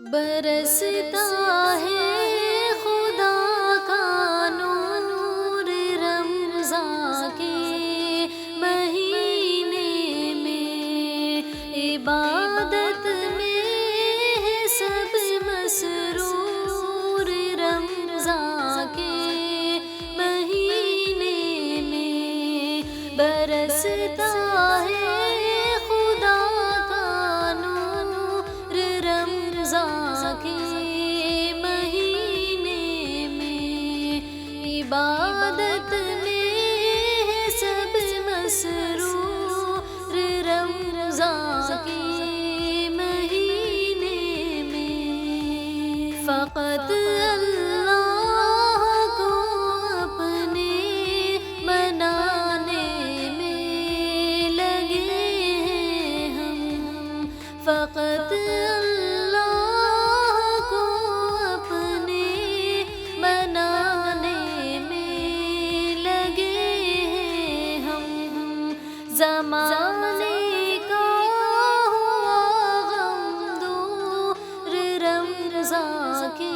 برستا ہے خدا کا نور رمضان کے مہینے میں، عبادت میں ہے سب مسرور رمضان کے مہینے میں، برستا ہے خدا کا نور رمضان کے مہینے میں، عبادت میں ہے سب مسرور رمضان کے مہینے میں، فقط اللہ کو اپنے منانے میں لگے ہیں ہم، فقط اللہ کو اپنے منانے میں لگے ہیں ہم، زمانے کا ہوا غم دور رمضان کے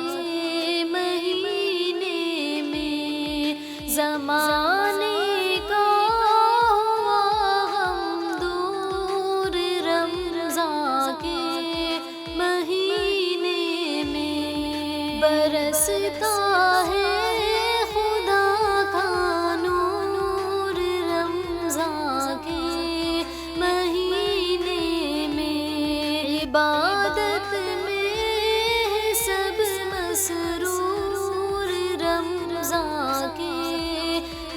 مہینے میں، زمانے کا ہوا غم دور رمضان کے مہینے میں، برستا ہے خدا کا نور رمضان کے مہینے میں، عبادت میں ہے سب مسرور رمضان کے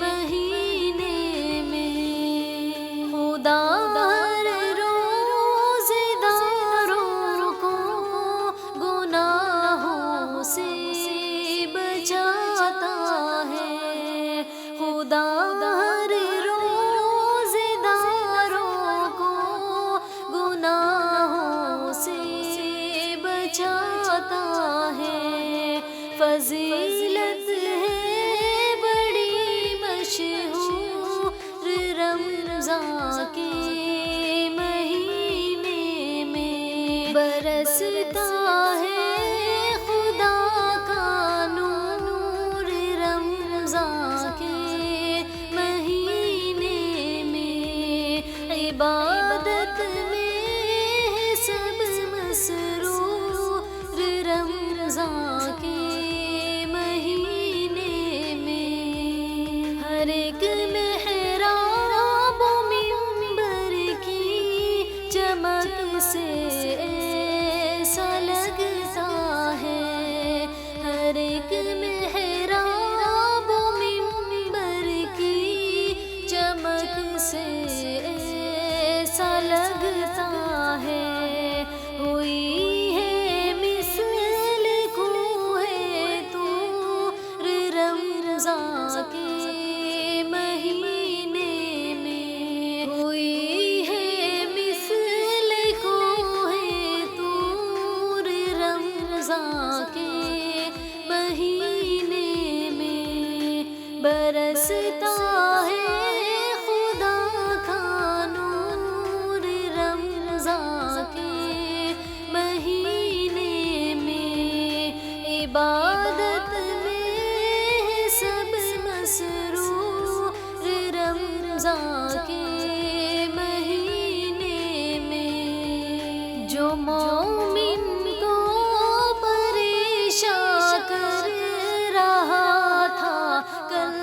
مہینے میں، خدا ہر روزے داروں کو گناہوں سے بچاتا ہے، خدا ہر روزے داروں کو گناہوں سے بچاتا ہے، فضیلت ہے بڑی مشہور رمضان کے مہینے میں، برستا ہے خدا کا نور رمضان کے مہینے میں، عبادت میں ہے سب مسرور رمضان کے مہینے میں، ہر ایک محراب و منبر کی چمک سے ایسا لگتا ہے، ہر ایک محراب و منبر کی چمک سے ایسا لگتا ہے، ہوئی ہے مثل کوہ طور رمضان کے مہینے میں، ہوئی ہے مثل کوہ طور رمضان کے مہینے میں، برستا ہے خدا کا نور رمضان کے مہینے میں، عبادت میں ہے سب مسرور رمضان کے مہینے میں، جو مومن کو پریشان کر رہا تھا کل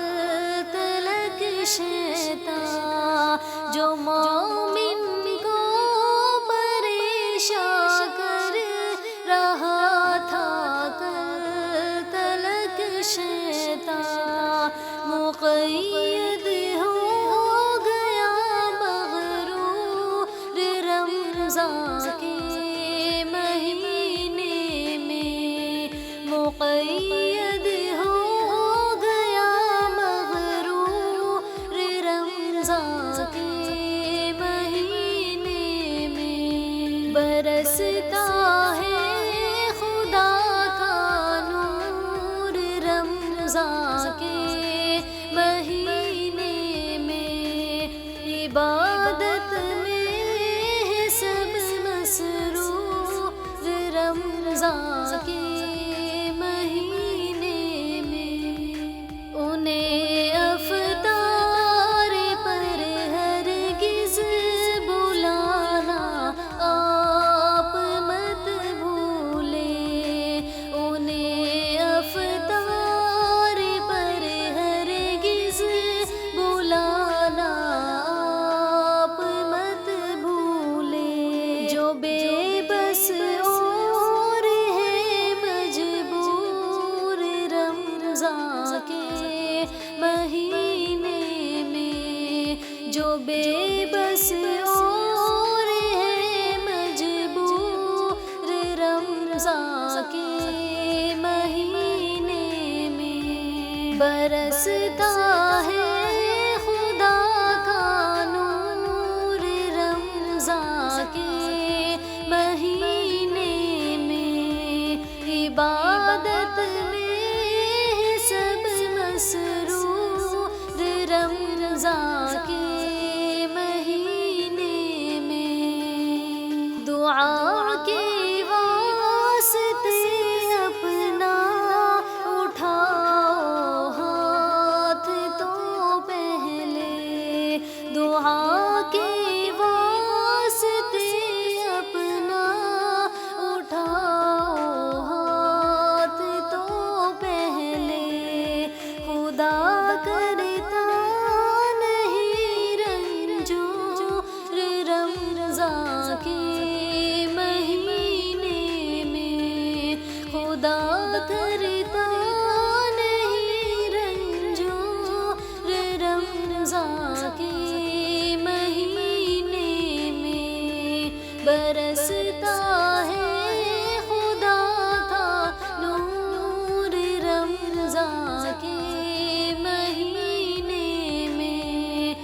تلک شیطان، جو مومن کو پریشان کر رہا تھا کل تلک شیطان، مقید ہو گیا مغرور رمضان کے مہینے میں، مقید ہو گیا مغرور رمضان کے مہینے میں، برستا ہے خدا کا نور رمضان کے مہینے میں، عبادت میں ہے سب مسرور رمضان کے مہینے میں انہیں افطار پر ہرگز بلانا آپ مت بھولیں، انہیں افطار پر ہرگز بلانا آپ مت بھولیں۔ جو بے بس اور ہے مجبور رمضان کے مہینے میں، جو بے بس اور ہے مجبور رمضان کے مہینے میں، برستا ہے خدا کا نور رمضان کے مہینے میں، عبادت میں سب مسرور رمضان کے مہینے میں، دعا کے واسطے اپنا اٹھاؤ ہاتھ تو پہلے، دعا کے واسطے اپنا اٹھاؤ ہاتھ تو پہلے، خدا کرتا نہیں رنجور رمضان کے مہینے میں، خدا کرتا نہیں رنجور رمضان کے مہینے میں، برستا ہے خدا کا نور رمضان کے مہینے میں،